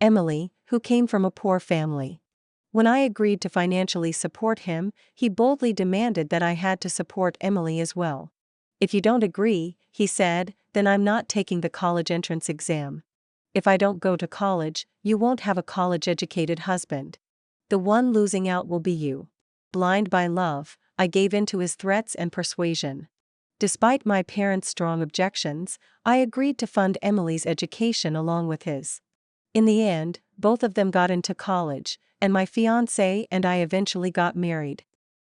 Emily, who came from a poor family. When I agreed to financially support him, he boldly demanded that I had to support Emily as well. If you don't agree, he said, then I'm not taking the college entrance exam. If I don't go to college, you won't have a college-educated husband. The one losing out will be you. Blind by love, I gave in to his threats and persuasion. Despite my parents' strong objections, I agreed to fund Emily's education along with his. In the end, both of them got into college, and my fiancé and I eventually got married.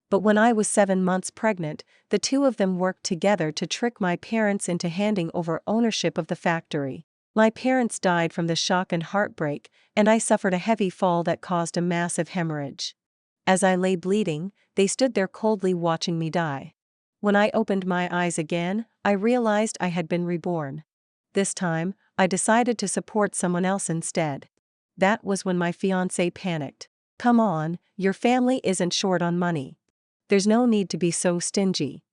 But when I was 7 months pregnant, the two of them worked together to trick my parents into handing over ownership of the factory. My parents died from the shock and heartbreak, and I suffered a heavy fall that caused a massive hemorrhage. As I lay bleeding, they stood there coldly watching me die. When I opened my eyes again, I realized I had been reborn. This time, I decided to support someone else instead. That was when my fiancé panicked. "Come on, your family isn't short on money. There's no need to be so stingy.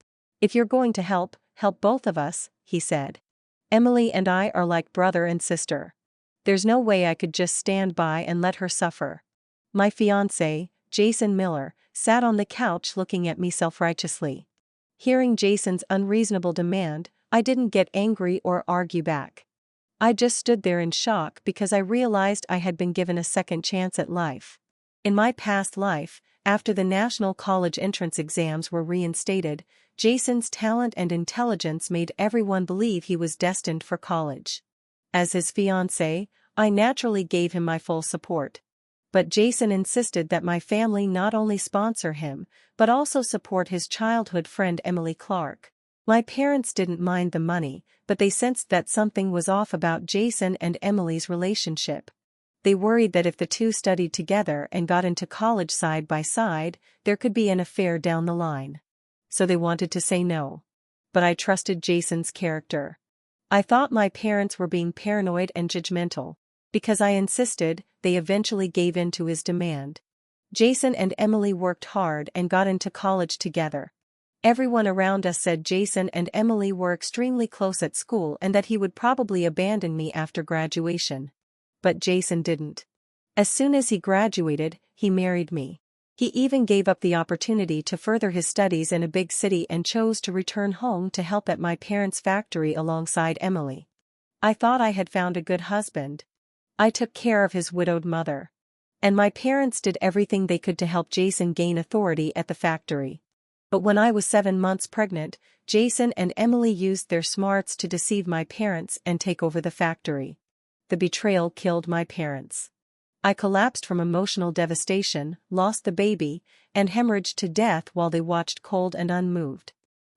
If you're going to help both of us," he said. "Emily and I are like brother and sister. There's no way I could just stand by and let her suffer." My fiancé, Jason Miller, sat on the couch looking at me self-righteously. Hearing Jason's unreasonable demand, I didn't get angry or argue back. I just stood there in shock because I realized I had been given a second chance at life. In my past life, after the national college entrance exams were reinstated, Jason's talent and intelligence made everyone believe he was destined for college. As his fiancé, I naturally gave him my full support. But Jason insisted that my family not only sponsor him, but also support his childhood friend Emily Clark. My parents didn't mind the money, but they sensed that something was off about Jason and Emily's relationship. They worried that if the two studied together and got into college side by side, there could be an affair down the line. So they wanted to say no. But I trusted Jason's character. I thought my parents were being paranoid and judgmental. Because I insisted, they eventually gave in to his demand. Jason and Emily worked hard and got into college together. Everyone around us said Jason and Emily were extremely close at school and that he would probably abandon me after graduation. But Jason didn't. As soon as he graduated, he married me. He even gave up the opportunity to further his studies in a big city and chose to return home to help at my parents' factory alongside Emily. I thought I had found a good husband. I took care of his widowed mother. And my parents did everything they could to help Jason gain authority at the factory. But when I was 7 months pregnant, Jason and Emily used their smarts to deceive my parents and take over the factory. The betrayal killed my parents. I collapsed from emotional devastation, lost the baby, and hemorrhaged to death while they watched cold and unmoved.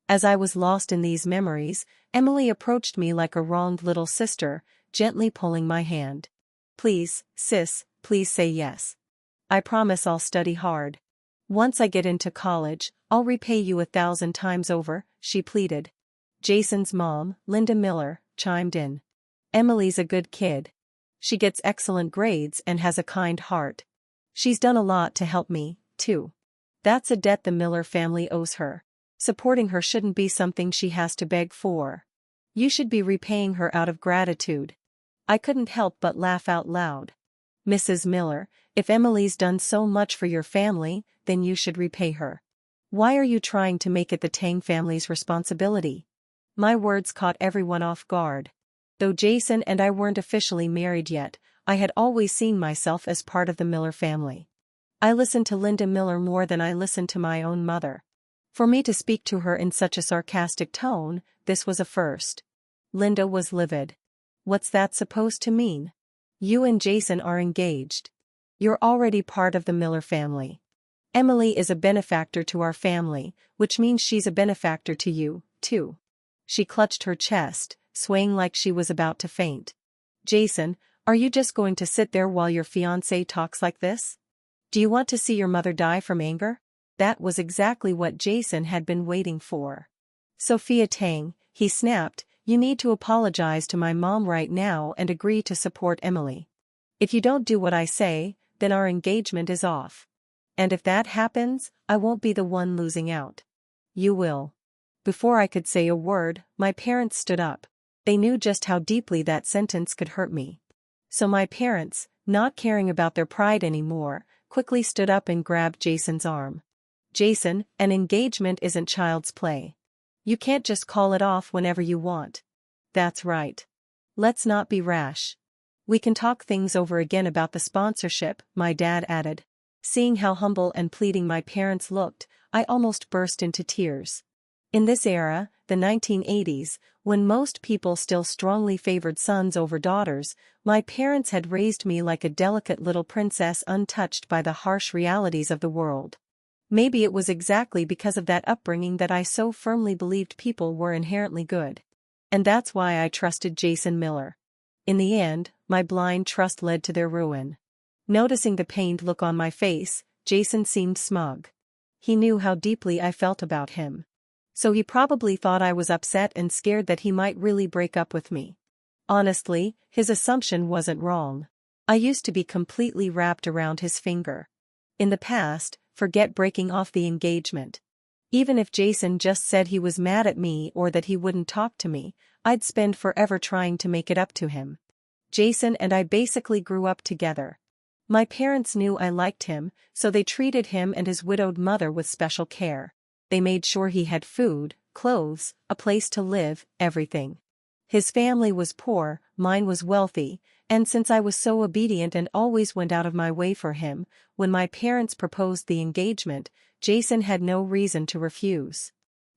As I was lost in these memories, Emily approached me like a wronged little sister, gently pulling my hand. "Please, sis, please say yes. I promise I'll study hard. Once I get into college, I'll repay you 1,000 times over," she pleaded. Jason's mom, Linda Miller, chimed in. "Emily's a good kid. She gets excellent grades and has a kind heart. She's done a lot to help me, too. That's a debt the Miller family owes her. Supporting her shouldn't be something she has to beg for. You should be repaying her out of gratitude." I couldn't help but laugh out loud. "Mrs. Miller, if Emily's done so much for your family, then you should repay her. Why are you trying to make it the Tang family's responsibility?" My words caught everyone off guard. Though Jason and I weren't officially married yet, I had always seen myself as part of the Miller family. I listened to Linda Miller more than I listened to my own mother. For me to speak to her in such a sarcastic tone, this was a first. Linda was livid. "What's that supposed to mean? You and Jason are engaged. You're already part of the Miller family. Emily is a benefactor to our family, which means she's a benefactor to you, too." She clutched her chest, swaying like she was about to faint. "Jason, are you just going to sit there while your fiancé talks like this? Do you want to see your mother die from anger?" That was exactly what Jason had been waiting for. "Sophia Tang," he snapped, "you need to apologize to my mom right now and agree to support Emily. If you don't do what I say, then our engagement is off. And if that happens, I won't be the one losing out. You will." Before I could say a word, my parents stood up. They knew just how deeply that sentence could hurt me. So my parents, not caring about their pride anymore, quickly stood up and grabbed Jason's arm. Jason, an engagement isn't child's play. You can't just call it off whenever you want. That's right. Let's not be rash. We can talk things over again about the sponsorship, my dad added. Seeing how humble and pleading my parents looked, I almost burst into tears. In this era, the 1980s, when most people still strongly favored sons over daughters, my parents had raised me like a delicate little princess untouched by the harsh realities of the world. Maybe it was exactly because of that upbringing that I so firmly believed people were inherently good. And that's why I trusted Jason Miller. In the end, my blind trust led to their ruin. Noticing the pained look on my face, Jason seemed smug. He knew how deeply I felt about him. So he probably thought I was upset and scared that he might really break up with me. Honestly, his assumption wasn't wrong. I used to be completely wrapped around his finger. In the past, forget breaking off the engagement. Even if Jason just said he was mad at me or that he wouldn't talk to me, I'd spend forever trying to make it up to him. Jason and I basically grew up together. My parents knew I liked him, so they treated him and his widowed mother with special care. They made sure he had food, clothes, a place to live, everything. His family was poor, mine was wealthy, and since I was so obedient and always went out of my way for him, when my parents proposed the engagement, Jason had no reason to refuse.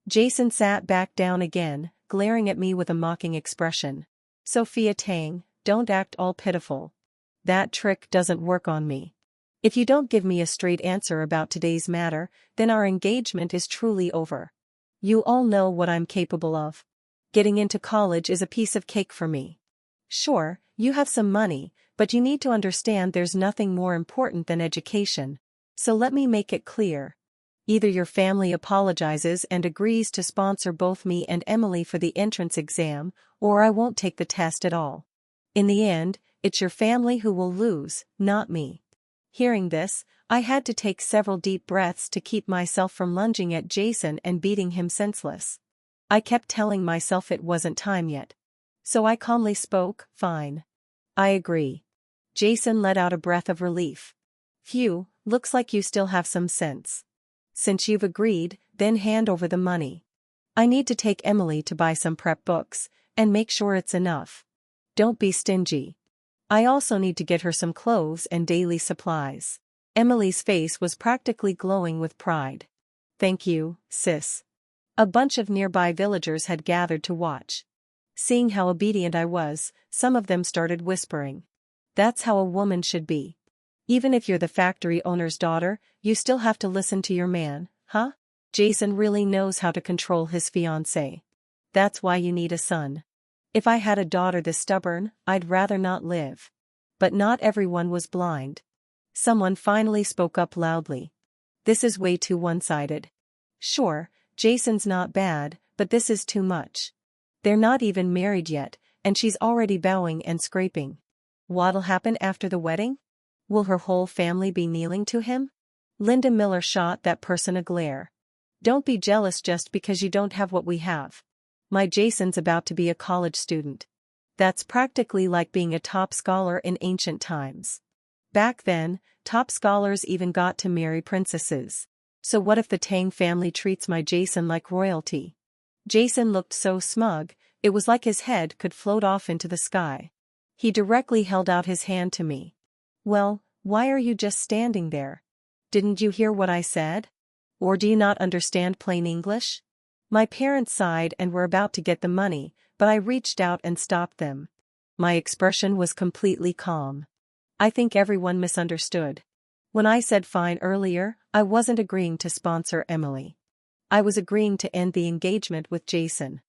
Jason sat back down again, glaring at me with a mocking expression. Sophia Tang, don't act all pitiful. That trick doesn't work on me. If you don't give me a straight answer about today's matter, then our engagement is truly over. You all know what I'm capable of. Getting into college is a piece of cake for me. Sure, you have some money, but you need to understand there's nothing more important than education. So let me make it clear. Either your family apologizes and agrees to sponsor both me and Emily for the entrance exam, or I won't take the test at all. In the end, it's your family who will lose, not me. Hearing this, I had to take several deep breaths to keep myself from lunging at Jason and beating him senseless. I kept telling myself it wasn't time yet. So I calmly spoke, fine. I agree. Jason let out a breath of relief. Phew, looks like you still have some sense. Since you've agreed, then hand over the money. I need to take Emily to buy some prep books, and make sure it's enough. Don't be stingy. I also need to get her some clothes and daily supplies. Emily's face was practically glowing with pride. Thank you, sis. A bunch of nearby villagers had gathered to watch. Seeing how obedient I was, some of them started whispering. That's how a woman should be. Even if you're the factory owner's daughter, you still have to listen to your man, huh? Jason really knows how to control his fiancé. That's why you need a son. If I had a daughter this stubborn, I'd rather not live. But not everyone was blind. Someone finally spoke up loudly. This is way too one-sided. Sure, Jason's not bad, but this is too much. They're not even married yet, and she's already bowing and scraping. What'll happen after the wedding? Will her whole family be kneeling to him? Linda Miller shot that person a glare. Don't be jealous just because you don't have what we have. My Jason's about to be a college student. That's practically like being a top scholar in ancient times. Back then, top scholars even got to marry princesses. So what if the Tang family treats my Jason like royalty? Jason looked so smug, it was like his head could float off into the sky. He directly held out his hand to me. Well, why are you just standing there? Didn't you hear what I said? Or do you not understand plain English? My parents sighed and were about to get the money, but I reached out and stopped them. My expression was completely calm. I think everyone misunderstood. When I said fine earlier, I wasn't agreeing to sponsor Emily. I was agreeing to end the engagement with Jason.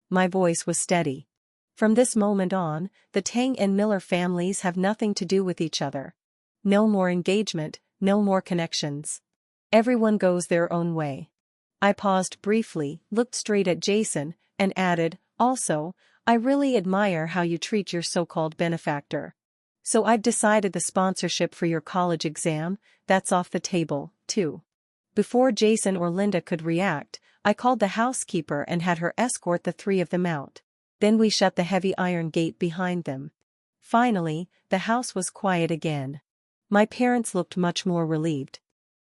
My voice was steady. From this moment on, the Tang and Miller families have nothing to do with each other. No more engagement, no more connections. Everyone goes their own way. I paused briefly, looked straight at Jason, and added, also, I really admire how you treat your so-called benefactor. So I've decided the sponsorship for your college exam, that's off the table, too. Before Jason or Linda could react, I called the housekeeper and had her escort the three of them out. Then we shut the heavy iron gate behind them. Finally, the house was quiet again. My parents looked much more relieved.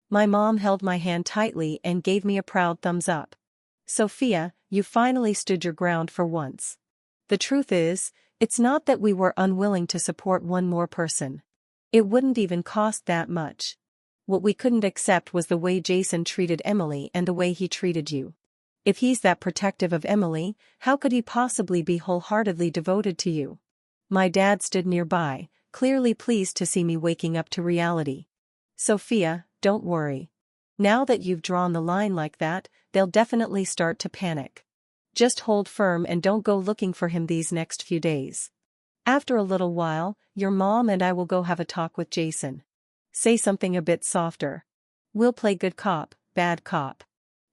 My mom held my hand tightly and gave me a proud thumbs up. Sophia, you finally stood your ground for once. The truth is, it's not that we were unwilling to support one more person. It wouldn't even cost that much. What we couldn't accept was the way Jason treated Emily and the way he treated you. If he's that protective of Emily, how could he possibly be wholeheartedly devoted to you? My dad stood nearby, clearly pleased to see me waking up to reality. Sophia, don't worry. Now that you've drawn the line like that, they'll definitely start to panic. Just hold firm and don't go looking for him these next few days. After a little while, your mom and I will go have a talk with Jason. Say something a bit softer. We'll play good cop, bad cop.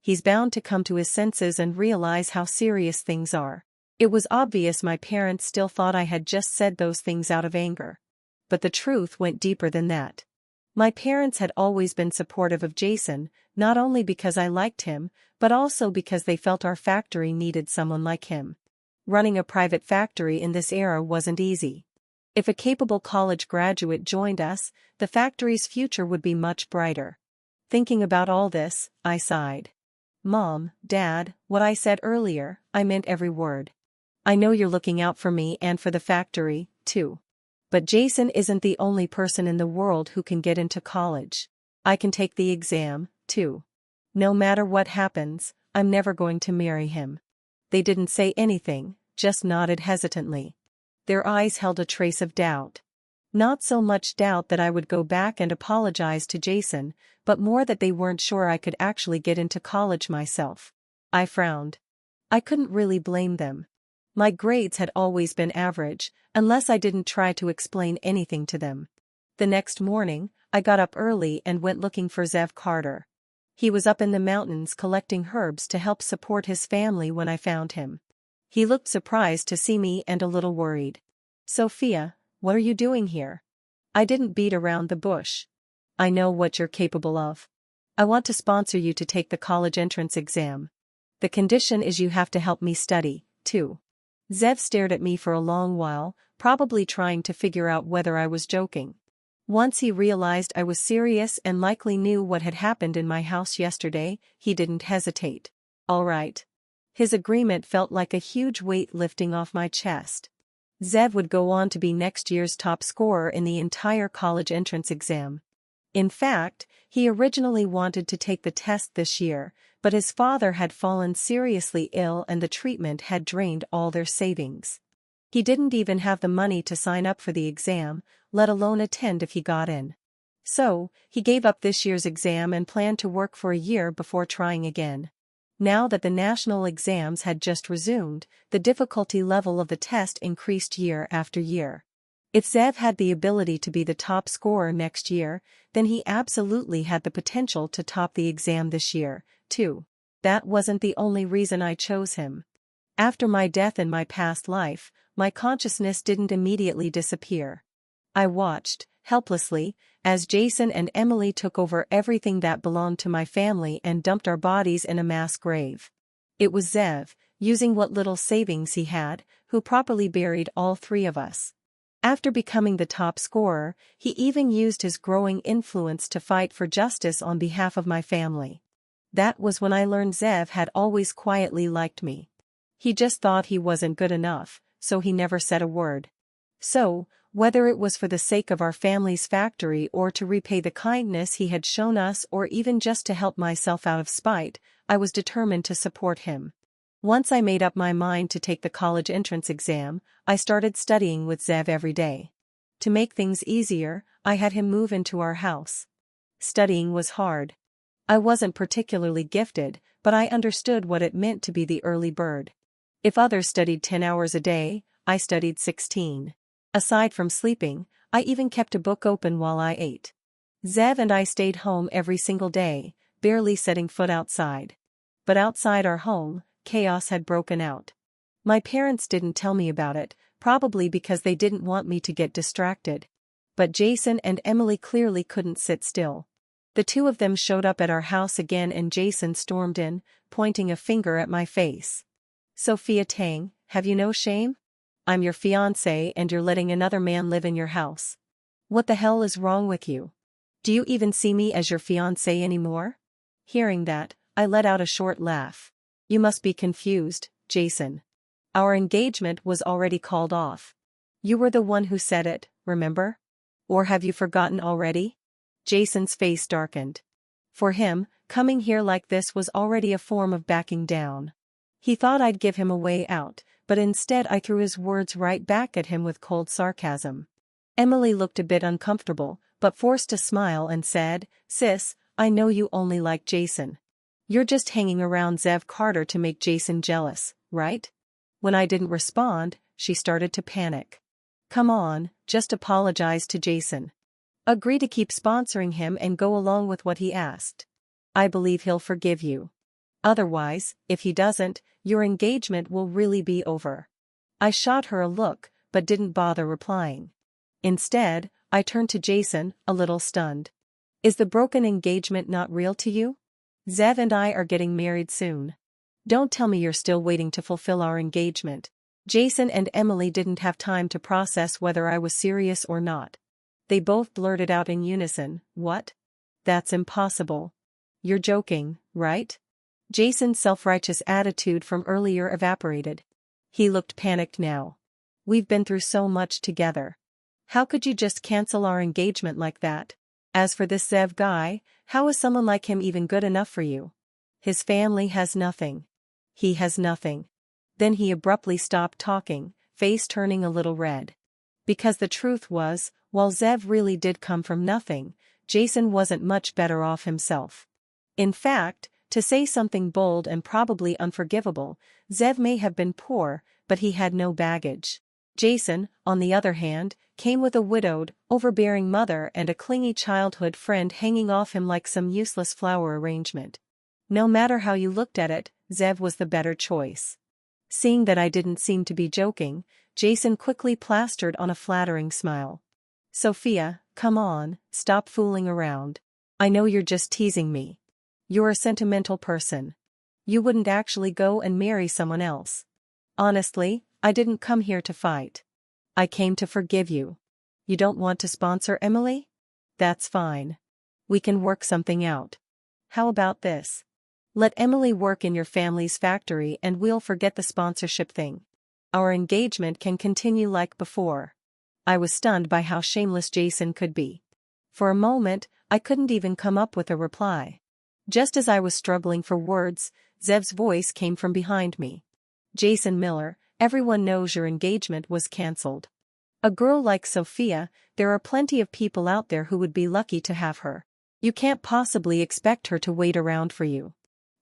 He's bound to come to his senses and realize how serious things are. It was obvious my parents still thought I had just said those things out of anger. But the truth went deeper than that. My parents had always been supportive of Jason, not only because I liked him, but also because they felt our factory needed someone like him. Running a private factory in this era wasn't easy. If a capable college graduate joined us, the factory's future would be much brighter. Thinking about all this, I sighed. Mom, Dad, what I said earlier, I meant every word. I know you're looking out for me and for the factory, too. But Jason isn't the only person in the world who can get into college. I can take the exam, too. No matter what happens, I'm never going to marry him. They didn't say anything, just nodded hesitantly. Their eyes held a trace of doubt. Not so much doubt that I would go back and apologize to Jason, but more that they weren't sure I could actually get into college myself. I frowned. I couldn't really blame them. My grades had always been average, unless I didn't try to explain anything to them. The next morning, I got up early and went looking for Zev Carter. He was up in the mountains collecting herbs to help support his family when I found him. He looked surprised to see me and a little worried. Sophia, what are you doing here? I didn't beat around the bush. I know what you're capable of. I want to sponsor you to take the college entrance exam. The condition is you have to help me study, too. Zev stared at me for a long while, probably trying to figure out whether I was joking. Once he realized I was serious and likely knew what had happened in my house yesterday, he didn't hesitate. All right. His agreement felt like a huge weight lifting off my chest. Zev would go on to be next year's top scorer in the entire college entrance exam. In fact, he originally wanted to take the test this year, but his father had fallen seriously ill and the treatment had drained all their savings. He didn't even have the money to sign up for the exam, let alone attend if he got in. So, he gave up this year's exam and planned to work for a year before trying again. Now that the national exams had just resumed, the difficulty level of the test increased year after year. If Zev had the ability to be the top scorer next year, then he absolutely had the potential to top the exam this year, too. That wasn't the only reason I chose him. After my death in my past life, my consciousness didn't immediately disappear. I watched, helplessly, as Jason and Emily took over everything that belonged to my family and dumped our bodies in a mass grave. It was Zev, using what little savings he had, who properly buried all three of us. After becoming the top scorer, he even used his growing influence to fight for justice on behalf of my family. That was when I learned Zev had always quietly liked me. He just thought he wasn't good enough, so he never said a word. So, whether it was for the sake of our family's factory or to repay the kindness he had shown us or even just to help myself out of spite, I was determined to support him. Once I made up my mind to take the college entrance exam, I started studying with Zev every day. To make things easier, I had him move into our house. Studying was hard. I wasn't particularly gifted, but I understood what it meant to be the early bird. If others studied 10 hours a day, I studied 16. Aside from sleeping, I even kept a book open while I ate. Zev and I stayed home every single day, barely setting foot outside. But outside our home, chaos had broken out. My parents didn't tell me about it, probably because they didn't want me to get distracted. But Jason and Emily clearly couldn't sit still. The two of them showed up at our house again and Jason stormed in, pointing a finger at my face. Sophia Tang, have you no shame? I'm your fiancé and you're letting another man live in your house. What the hell is wrong with you? Do you even see me as your fiancé anymore? Hearing that, I let out a short laugh. You must be confused, Jason. Our engagement was already called off. You were the one who said it, remember? Or have you forgotten already? Jason's face darkened. For him, coming here like this was already a form of backing down. He thought I'd give him a way out, but instead I threw his words right back at him with cold sarcasm. Emily looked a bit uncomfortable, but forced a smile and said, "Sis, I know you only like Jason. You're just hanging around Zev Carter to make Jason jealous, right?" When I didn't respond, she started to panic. "Come on, just apologize to Jason. Agree to keep sponsoring him and go along with what he asked. I believe he'll forgive you. Otherwise, if he doesn't, your engagement will really be over." I shot her a look, but didn't bother replying. Instead, I turned to Jason, a little stunned. "Is the broken engagement not real to you? Zev and I are getting married soon. Don't tell me you're still waiting to fulfill our engagement." Jason and Emily didn't have time to process whether I was serious or not. They both blurted out in unison, "What? That's impossible. You're joking, right?" Jason's self-righteous attitude from earlier evaporated. He looked panicked now. "We've been through so much together. How could you just cancel our engagement like that? As for this Zev guy, how is someone like him even good enough for you? His family has nothing. He has nothing." Then he abruptly stopped talking, face turning a little red. Because the truth was, while Zev really did come from nothing, Jason wasn't much better off himself. In fact, to say something bold and probably unforgivable, Zev may have been poor, but he had no baggage. Jason, on the other hand, came with a widowed, overbearing mother and a clingy childhood friend hanging off him like some useless flower arrangement. No matter how you looked at it, Zev was the better choice. Seeing that I didn't seem to be joking, Jason quickly plastered on a flattering smile. "Sophia, come on, stop fooling around. I know you're just teasing me. You're a sentimental person. You wouldn't actually go and marry someone else. Honestly, I didn't come here to fight. I came to forgive you. You don't want to sponsor Emily? That's fine. We can work something out. How about this? Let Emily work in your family's factory and we'll forget the sponsorship thing. Our engagement can continue like before." I was stunned by how shameless Jason could be. For a moment, I couldn't even come up with a reply. Just as I was struggling for words, Zev's voice came from behind me. "Jason Miller, everyone knows your engagement was cancelled. A girl like Sophia, there are plenty of people out there who would be lucky to have her. You can't possibly expect her to wait around for you."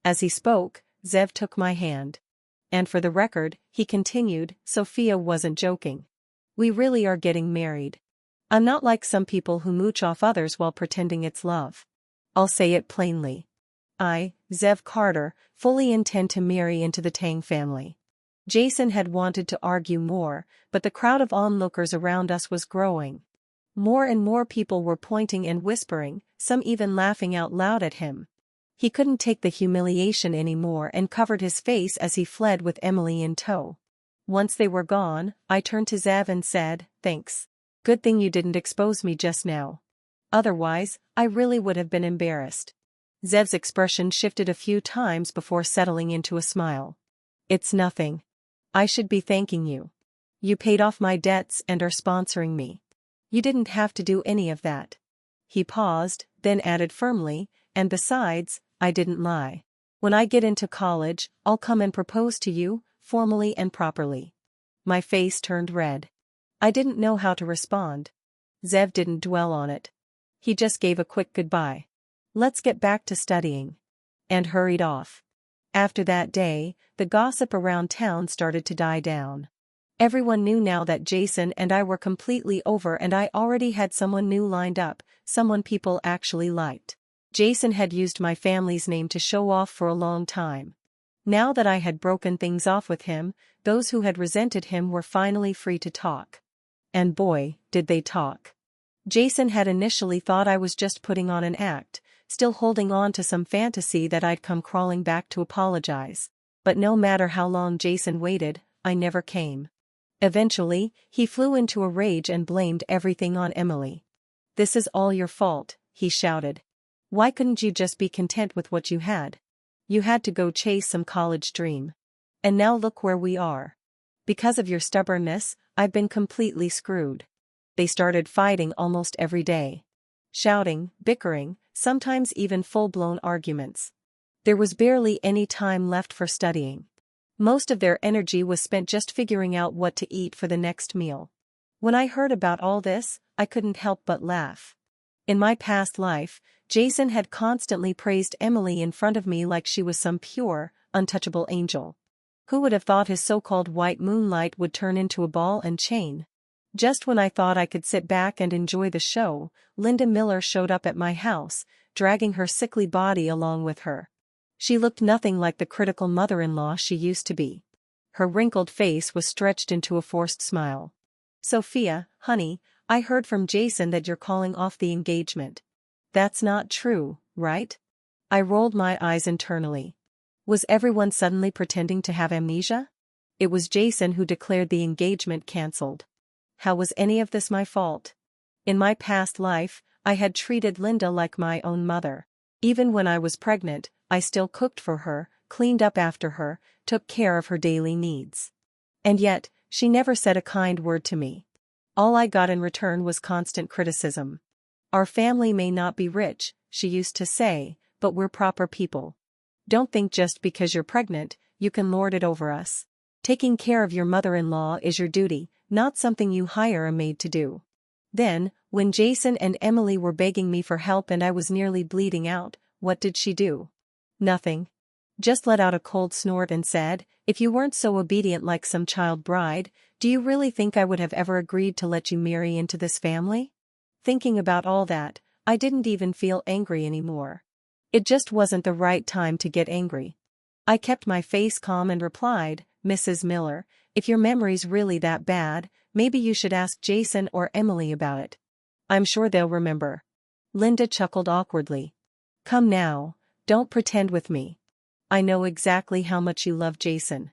As he spoke, Zev took my hand. And for the record, he continued, "Sophia wasn't joking. We really are getting married. I'm not like some people who mooch off others while pretending it's love. I'll say it plainly. I, Zev Carter, fully intend to marry into the Tang family." Jason had wanted to argue more, but the crowd of onlookers around us was growing. More and more people were pointing and whispering, some even laughing out loud at him. He couldn't take the humiliation anymore and covered his face as he fled with Emily in tow. Once they were gone, I turned to Zev and said, "Thanks. Good thing you didn't expose me just now. Otherwise, I really would have been embarrassed." Zev's expression shifted a few times before settling into a smile. "It's nothing. I should be thanking you. You paid off my debts and are sponsoring me. You didn't have to do any of that." He paused, then added firmly, "And besides, I didn't lie. When I get into college, I'll come and propose to you, formally and properly." My face turned red. I didn't know how to respond. Zev didn't dwell on it. He just gave a quick goodbye. "Let's get back to studying." And hurried off. After that day, the gossip around town started to die down. Everyone knew now that Jason and I were completely over and I already had someone new lined up, someone people actually liked. Jason had used my family's name to show off for a long time. Now that I had broken things off with him, those who had resented him were finally free to talk. And boy, did they talk. Jason had initially thought I was just putting on an act, still holding on to some fantasy that I'd come crawling back to apologize. But no matter how long Jason waited, I never came. Eventually, he flew into a rage and blamed everything on Emily. "This is all your fault," he shouted. "Why couldn't you just be content with what you had? You had to go chase some college dream. And now look where we are. Because of your stubbornness, I've been completely screwed." They started fighting almost every day. Shouting, bickering, sometimes even full-blown arguments. There was barely any time left for studying. Most of their energy was spent just figuring out what to eat for the next meal. When I heard about all this, I couldn't help but laugh. In my past life, Jason had constantly praised Emily in front of me like she was some pure, untouchable angel. Who would have thought his so-called white moonlight would turn into a ball and chain? Just when I thought I could sit back and enjoy the show, Linda Miller showed up at my house, dragging her sickly body along with her. She looked nothing like the critical mother-in-law she used to be. Her wrinkled face was stretched into a forced smile. "Sophia, honey, I heard from Jason that you're calling off the engagement. That's not true, right?" I rolled my eyes internally. Was everyone suddenly pretending to have amnesia? It was Jason who declared the engagement cancelled. How was any of this my fault? In my past life, I had treated Linda like my own mother. Even when I was pregnant, I still cooked for her, cleaned up after her, took care of her daily needs. And yet, she never said a kind word to me. All I got in return was constant criticism. "Our family may not be rich," she used to say, "but we're proper people. Don't think just because you're pregnant, you can lord it over us. Taking care of your mother-in-law is your duty, not something you hire a maid to do." Then, when Jason and Emily were begging me for help and I was nearly bleeding out, what did she do? Nothing. Just let out a cold snort and said, "If you weren't so obedient like some child bride, do you really think I would have ever agreed to let you marry into this family?" Thinking about all that, I didn't even feel angry anymore. It just wasn't the right time to get angry. I kept my face calm and replied, "Mrs. Miller, if your memory's really that bad, maybe you should ask Jason or Emily about it. I'm sure they'll remember." Linda chuckled awkwardly. "Come now, don't pretend with me. I know exactly how much you love Jason.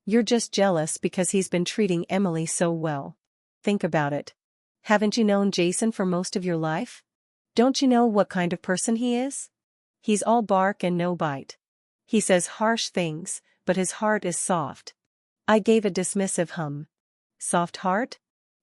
You're just jealous because he's been treating Emily so well. Think about it. Haven't you known Jason for most of your life? Don't you know what kind of person he is? He's all bark and no bite. He says harsh things, but his heart is soft." I gave a dismissive hum. Soft heart?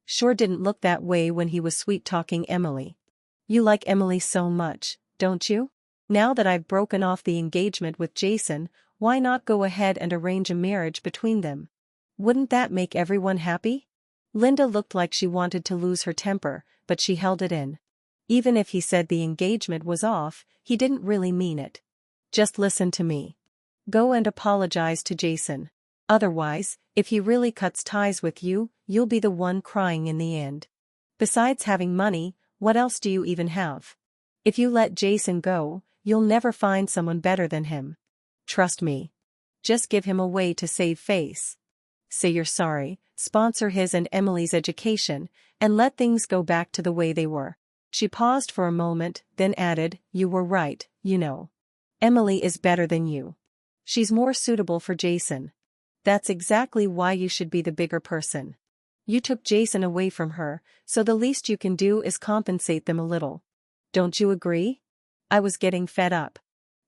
Sure didn't look that way when he was sweet-talking Emily. "You like Emily so much, don't you? Now that I've broken off the engagement with Jason, why not go ahead and arrange a marriage between them? Wouldn't that make everyone happy?" Linda looked like she wanted to lose her temper, but she held it in. Even if he said the engagement was off, he didn't really mean it. "Just listen to me. Go and apologize to Jason. Otherwise, if he really cuts ties with you, you'll be the one crying in the end. Besides having money, what else do you even have? If you let Jason go, you'll never find someone better than him. Trust me. Just give him a way to save face. Say you're sorry, sponsor his and Emily's education, and let things go back to the way they were." She paused for a moment, then added, "You were right, you know. Emily is better than you. She's more suitable for Jason. That's exactly why you should be the bigger person. You took Jason away from her, so the least you can do is compensate them a little. Don't you agree?" I was getting fed up.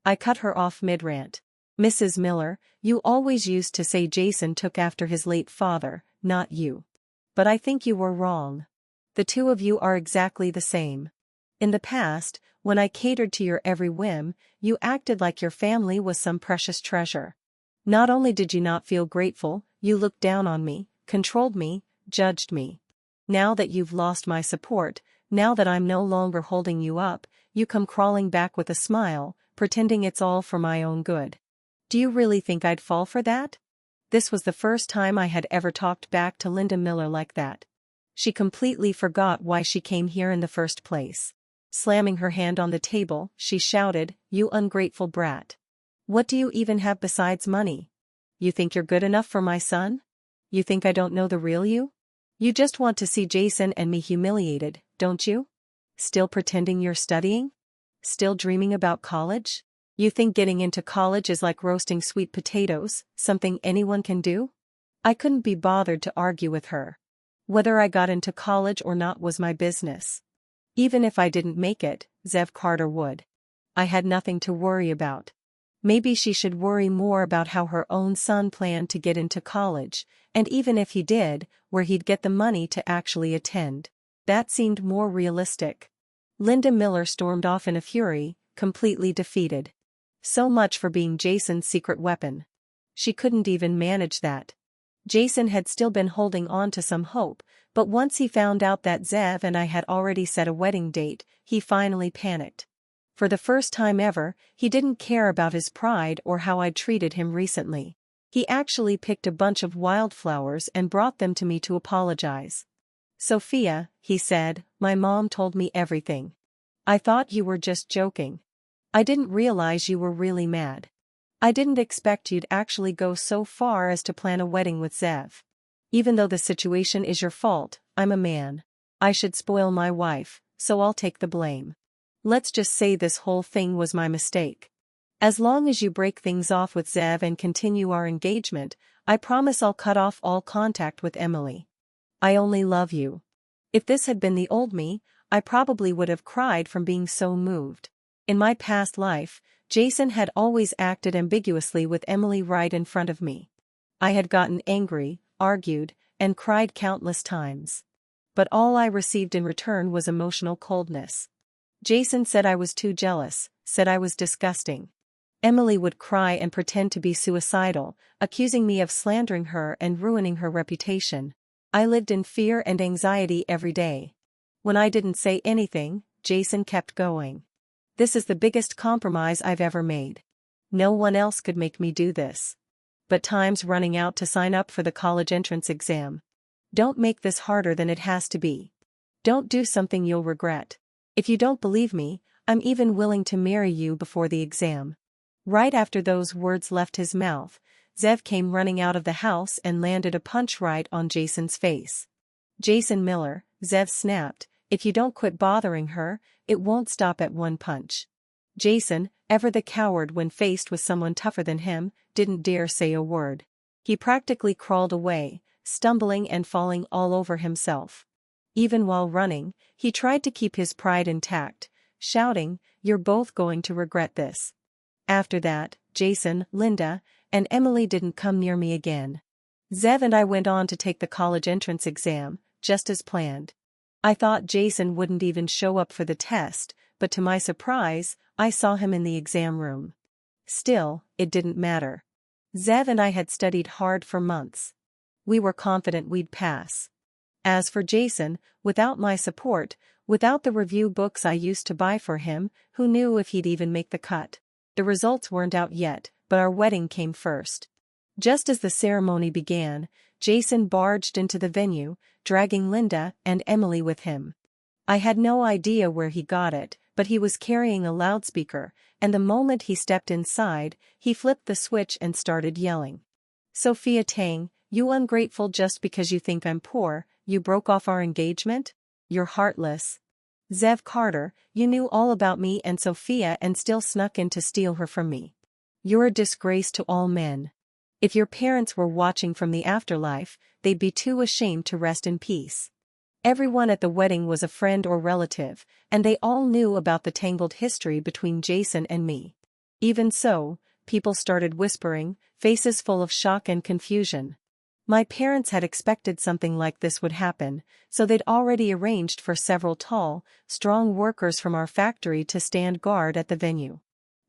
I cut her off mid-rant. "Mrs. Miller, you always used to say Jason took after his late father, not you. But I think you were wrong. The two of you are exactly the same. In the past, when I catered to your every whim, you acted like your family was some precious treasure. Not only did you not feel grateful, you looked down on me, controlled me, judged me. Now that you've lost my support, now that I'm no longer holding you up, you come crawling back with a smile, pretending it's all for my own good. Do you really think I'd fall for that?" This was the first time I had ever talked back to Linda Miller like that. She completely forgot why she came here in the first place. Slamming her hand on the table, she shouted, "You ungrateful brat. What do you even have besides money? You think you're good enough for my son? You think I don't know the real you? You just want to see Jason and me humiliated, don't you? Still pretending you're studying? Still dreaming about college? You think getting into college is like roasting sweet potatoes, something anyone can do?" I couldn't be bothered to argue with her. Whether I got into college or not was my business. Even if I didn't make it, Zev Carter would. I had nothing to worry about. Maybe she should worry more about how her own son planned to get into college, and even if he did, where he'd get the money to actually attend. That seemed more realistic. Linda Miller stormed off in a fury, completely defeated. So much for being Jason's secret weapon. She couldn't even manage that. Jason had still been holding on to some hope, but once he found out that Zev and I had already set a wedding date, he finally panicked. For the first time ever, he didn't care about his pride or how I'd treated him recently. He actually picked a bunch of wildflowers and brought them to me to apologize. "Sophia," he said, "my mom told me everything. I thought you were just joking. I didn't realize you were really mad. I didn't expect you'd actually go so far as to plan a wedding with Zev. Even though the situation is your fault, I'm a man. I should spoil my wife, so I'll take the blame. Let's just say this whole thing was my mistake. As long as you break things off with Zev and continue our engagement, I promise I'll cut off all contact with Emily. I only love you." If this had been the old me, I probably would have cried from being so moved. In my past life, Jason had always acted ambiguously with Emily right in front of me. I had gotten angry, argued, and cried countless times. But all I received in return was emotional coldness. Jason said I was too jealous, said I was disgusting. Emily would cry and pretend to be suicidal, accusing me of slandering her and ruining her reputation. I lived in fear and anxiety every day. When I didn't say anything, Jason kept going. "This is the biggest compromise I've ever made. No one else could make me do this. But time's running out to sign up for the college entrance exam. Don't make this harder than it has to be. Don't do something you'll regret. If you don't believe me, I'm even willing to marry you before the exam." Right after those words left his mouth, Zev came running out of the house and landed a punch right on Jason's face. "Jason Miller," Zev snapped, "if you don't quit bothering her, it won't stop at one punch." Jason, ever the coward when faced with someone tougher than him, didn't dare say a word. He practically crawled away, stumbling and falling all over himself. Even while running, he tried to keep his pride intact, shouting, "You're both going to regret this." After that, Jason, Linda, and Emily didn't come near me again. Zev and I went on to take the college entrance exam, just as planned. I thought Jason wouldn't even show up for the test, but to my surprise, I saw him in the exam room. Still, it didn't matter. Zev and I had studied hard for months. We were confident we'd pass. As for Jason, without my support, without the review books I used to buy for him, who knew if he'd even make the cut? The results weren't out yet, but our wedding came first. Just as the ceremony began, Jason barged into the venue, dragging Linda and Emily with him. I had no idea where he got it, but he was carrying a loudspeaker, and the moment he stepped inside, he flipped the switch and started yelling. "Sophia Tang, you ungrateful, just because you think I'm poor, you broke off our engagement? You're heartless. Zev Carter, you knew all about me and Sophia and still snuck in to steal her from me. You're a disgrace to all men. If your parents were watching from the afterlife, they'd be too ashamed to rest in peace." Everyone at the wedding was a friend or relative, and they all knew about the tangled history between Jason and me. Even so, people started whispering, faces full of shock and confusion. My parents had expected something like this would happen, so they'd already arranged for several tall, strong workers from our factory to stand guard at the venue.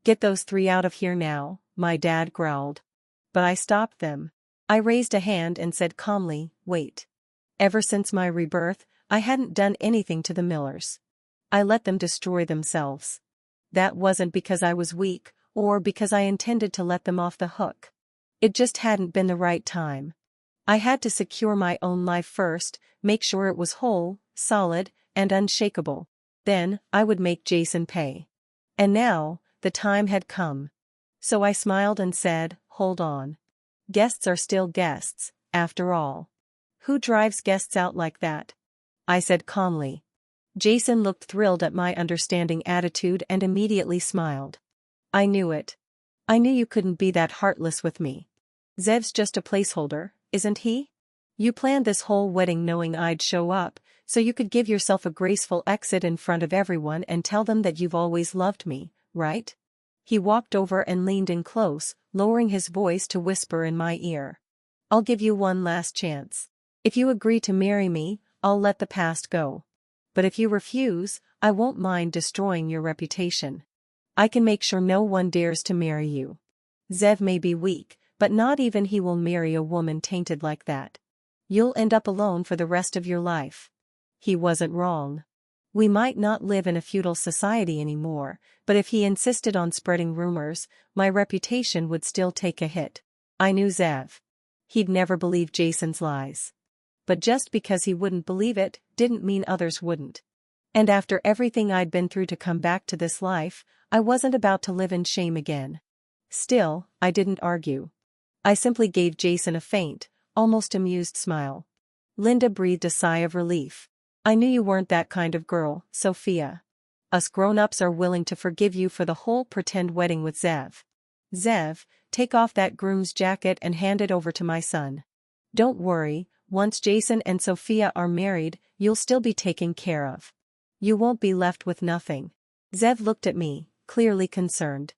"Get those three out of here now," my dad growled. But I stopped them. I raised a hand and said calmly, "Wait. Ever since my rebirth, I hadn't done anything to the Millers. I let them destroy themselves. That wasn't because I was weak, or because I intended to let them off the hook. It just hadn't been the right time. I had to secure my own life first, make sure it was whole, solid, and unshakable. Then, I would make Jason pay. And now, the time had come. So I smiled and said, hold on. Guests are still guests, after all. Who drives guests out like that? I said calmly. Jason looked thrilled at my understanding attitude and immediately smiled. I knew it. I knew you couldn't be that heartless with me. Zev's just a placeholder, isn't he? You planned this whole wedding knowing I'd show up, so you could give yourself a graceful exit in front of everyone and tell them that you've always loved me, right? He walked over and leaned in close, lowering his voice to whisper in my ear. I'll give you one last chance. If you agree to marry me, I'll let the past go. But if you refuse, I won't mind destroying your reputation. I can make sure no one dares to marry you. Zev may be weak, but not even he will marry a woman tainted like that. You'll end up alone for the rest of your life. He wasn't wrong. We might not live in a feudal society anymore, but if he insisted on spreading rumors, my reputation would still take a hit. I knew Zev. He'd never believe Jason's lies. But just because he wouldn't believe it, didn't mean others wouldn't. And after everything I'd been through to come back to this life, I wasn't about to live in shame again. Still, I didn't argue. I simply gave Jason a faint, almost amused smile. Linda breathed a sigh of relief. I knew you weren't that kind of girl, Sophia. Us grown-ups are willing to forgive you for the whole pretend wedding with Zev. Zev, take off that groom's jacket and hand it over to my son. Don't worry, once Jason and Sophia are married, you'll still be taken care of. You won't be left with nothing. Zev looked at me, clearly concerned.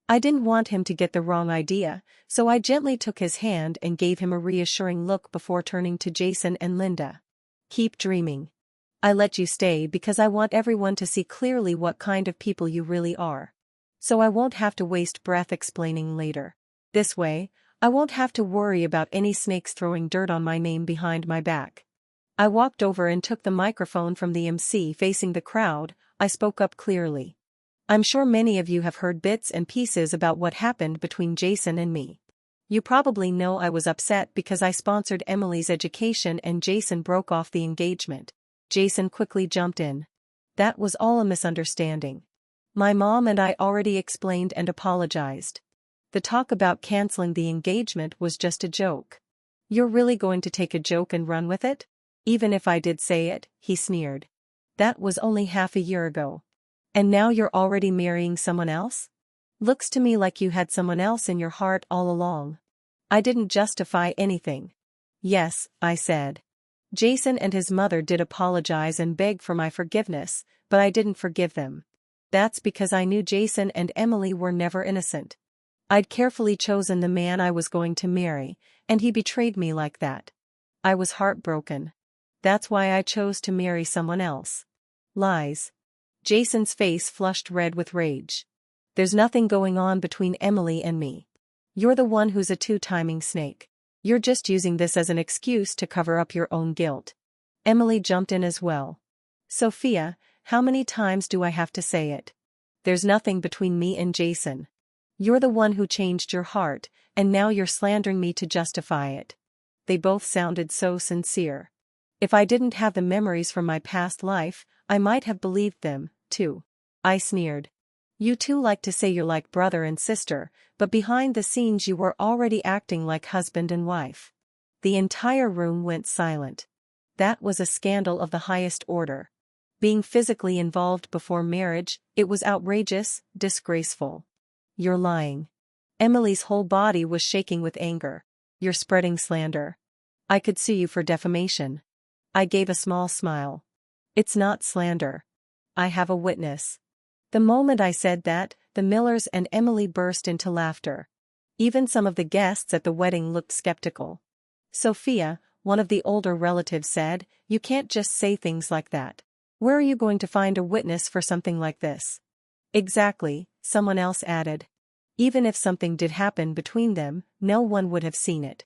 I didn't want him to get the wrong idea, so I gently took his hand and gave him a reassuring look before turning to Jason and Linda. Keep dreaming. I let you stay because I want everyone to see clearly what kind of people you really are. So I won't have to waste breath explaining later. This way, I won't have to worry about any snakes throwing dirt on my name behind my back. I walked over and took the microphone from the MC facing the crowd. I spoke up clearly. I'm sure many of you have heard bits and pieces about what happened between Jason and me. You probably know I was upset because I sponsored Emily's education and Jason broke off the engagement. Jason quickly jumped in. That was all a misunderstanding. My mom and I already explained and apologized. The talk about canceling the engagement was just a joke. You're really going to take a joke and run with it? Even if I did say it, he sneered. That was only half a year ago. And now you're already marrying someone else? Looks to me like you had someone else in your heart all along. I didn't justify anything. Yes, I said. Jason and his mother did apologize and beg for my forgiveness, but I didn't forgive them. That's because I knew Jason and Emily were never innocent. I'd carefully chosen the man I was going to marry, and he betrayed me like that. I was heartbroken. That's why I chose to marry someone else. Lies. Jason's face flushed red with rage. There's nothing going on between Emily and me. You're the one who's a two-timing snake. You're just using this as an excuse to cover up your own guilt. Emily jumped in as well. Sophia, how many times do I have to say it? There's nothing between me and Jason. You're the one who changed your heart, and now you're slandering me to justify it. They both sounded so sincere. If I didn't have the memories from my past life, I might have believed them, too. I sneered. You two like to say you're like brother and sister, but behind the scenes you were already acting like husband and wife. The entire room went silent. That was a scandal of the highest order. Being physically involved before marriage, it was outrageous, disgraceful. You're lying. Emily's whole body was shaking with anger. You're spreading slander. I could sue you for defamation. I gave a small smile. It's not slander. I have a witness. The moment I said that, the Millers and Emily burst into laughter. Even some of the guests at the wedding looked skeptical. Sophia, one of the older relatives said, you can't just say things like that. Where are you going to find a witness for something like this? Exactly, someone else added. Even if something did happen between them, no one would have seen it.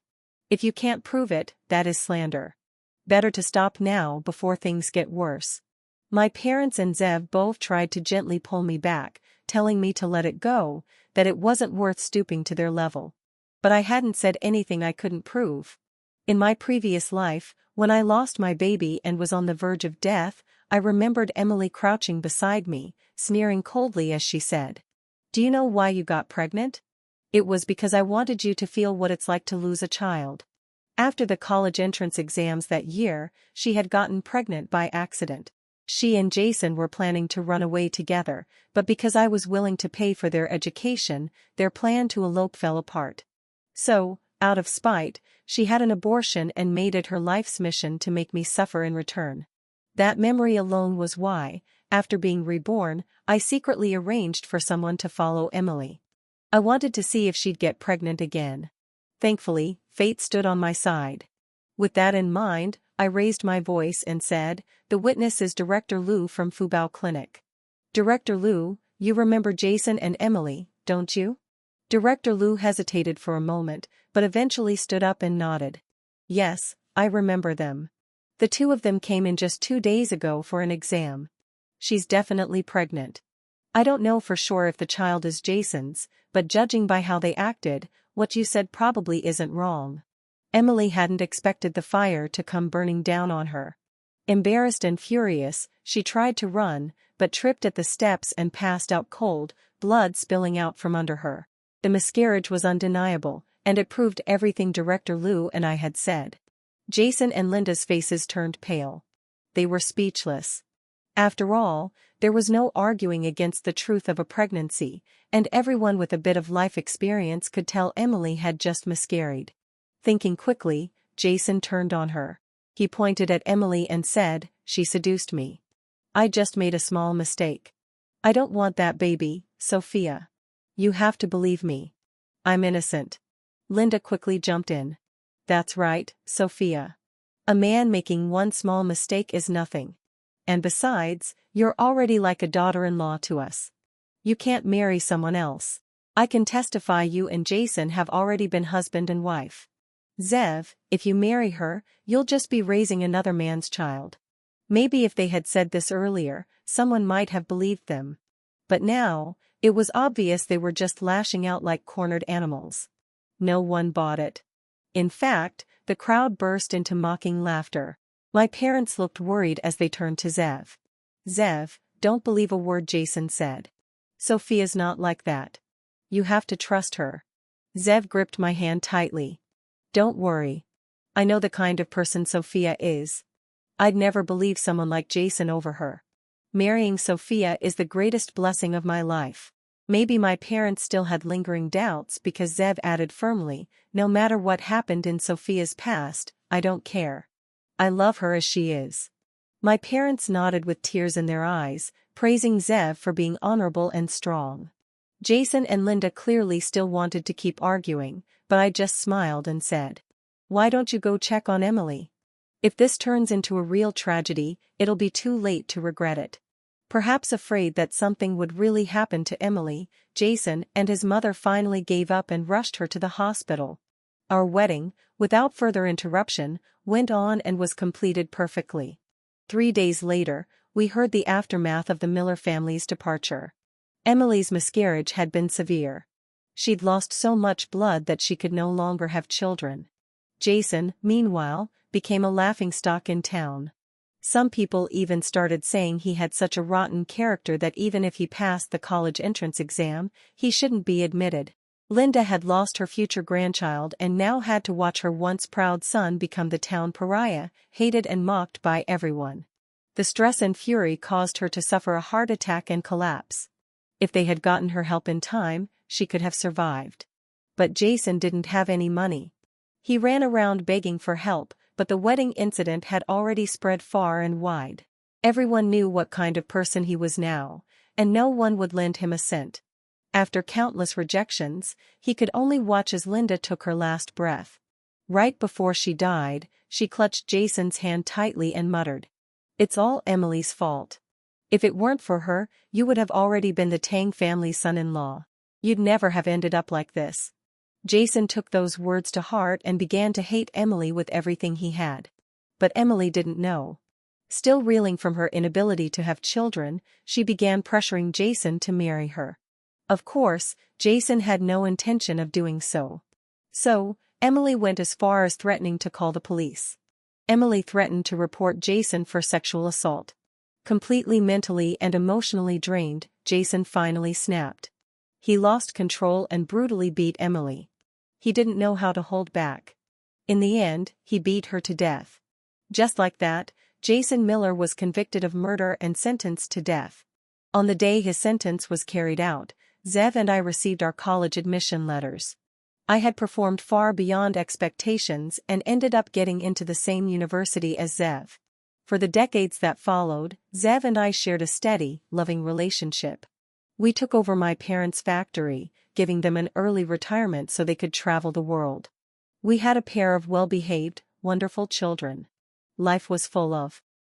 If you can't prove it, that is slander. Better to stop now before things get worse. My parents and Zev both tried to gently pull me back, telling me to let it go, that it wasn't worth stooping to their level. But I hadn't said anything I couldn't prove. In my previous life, when I lost my baby and was on the verge of death, I remembered Emily crouching beside me, sneering coldly as she said, "Do you know why you got pregnant? It was because I wanted you to feel what it's like to lose a child." After the college entrance exams that year, she had gotten pregnant by accident. She and Jason were planning to run away together, but because I was willing to pay for their education, their plan to elope fell apart. So, Out of spite, she had an abortion and made it her life's mission to make me suffer in return. That memory alone was why, after being reborn, I secretly arranged for someone to follow Emily. I wanted to see if she'd get pregnant again. Thankfully, fate stood on my side. With that in mind, I raised my voice and said, "The witness is Director Liu from Fubao Clinic." "Director Liu, you remember Jason and Emily, don't you?" Director Liu hesitated for a moment, but eventually stood up and nodded. "Yes, I remember them. The two of them came in just 2 days ago for an exam. She's definitely pregnant. I don't know for sure if the child is Jason's, but judging by how they acted, what you said probably isn't wrong." Emily hadn't expected the fire to come burning down on her. Embarrassed and furious, she tried to run, but tripped at the steps and passed out cold, blood spilling out from under her. The miscarriage was undeniable, and it proved everything Director Liu and I had said. Jason and Linda's faces turned pale. They were speechless. After all, there was no arguing against the truth of a pregnancy, and everyone with a bit of life experience could tell Emily had just miscarried. Thinking quickly, Jason turned on her. He pointed at Emily and said, "She seduced me. I just made a small mistake. I don't want that baby, Sophia. You have to believe me. I'm innocent." Linda quickly jumped in. "That's right, Sophia. A man making one small mistake is nothing. And besides, you're already like a daughter-in-law to us. You can't marry someone else. I can testify you and Jason have already been husband and wife. Zev, if you marry her, you'll just be raising another man's child." Maybe if they had said this earlier, someone might have believed them. But now, it was obvious they were just lashing out like cornered animals. No one bought it. In fact, the crowd burst into mocking laughter. My parents looked worried as they turned to Zev. "Zev, don't believe a word Jason said. Sophia's not like that. You have to trust her." Zev gripped my hand tightly. "Don't worry. I know the kind of person Sophia is. I'd never believe someone like Jason over her. Marrying Sophia is the greatest blessing of my life." Maybe my parents still had lingering doubts because Zev added firmly, "No matter what happened in Sophia's past, I don't care. I love her as she is." My parents nodded with tears in their eyes, praising Zev for being honorable and strong. Jason and Linda clearly still wanted to keep arguing, but I just smiled and said, "Why don't you go check on Emily? If this turns into a real tragedy, it'll be too late to regret it." Perhaps afraid that something would really happen to Emily, Jason and his mother finally gave up and rushed her to the hospital. Our wedding, without further interruption, went on and was completed perfectly. 3 days later, we heard the aftermath of the Miller family's departure. Emily's miscarriage had been severe. She'd lost so much blood that she could no longer have children. Jason, meanwhile, became a laughingstock in town. Some people even started saying he had such a rotten character that even if he passed the college entrance exam, he shouldn't be admitted. Linda had lost her future grandchild and now had to watch her once proud son become the town pariah, hated and mocked by everyone. The stress and fury caused her to suffer a heart attack and collapse. If they had gotten her help in time, she could have survived. But Jason didn't have any money. He ran around begging for help, but the wedding incident had already spread far and wide. Everyone knew what kind of person he was now, and no one would lend him a cent. After countless rejections, he could only watch as Linda took her last breath. Right before she died, she clutched Jason's hand tightly and muttered, "It's all Emily's fault. If it weren't for her, you would have already been the Tang family's son-in-law. You'd never have ended up like this." Jason took those words to heart and began to hate Emily with everything he had. But Emily didn't know. Still reeling from her inability to have children, she began pressuring Jason to marry her. Of course, Jason had no intention of doing so. So, Emily went as far as threatening to call the police. Emily threatened to report Jason for sexual assault. Completely mentally and emotionally drained, Jason finally snapped. He lost control and brutally beat Emily. He didn't know how to hold back. In the end, he beat her to death. Just like that, Jason Miller was convicted of murder and sentenced to death. On the day his sentence was carried out, Zev and I received our college admission letters. I had performed far beyond expectations and ended up getting into the same university as Zev. For the decades that followed, Zev and I shared a steady, loving relationship. We took over my parents' factory, giving them an early retirement so they could travel the world. We had a pair of well-behaved, wonderful children. Life was full of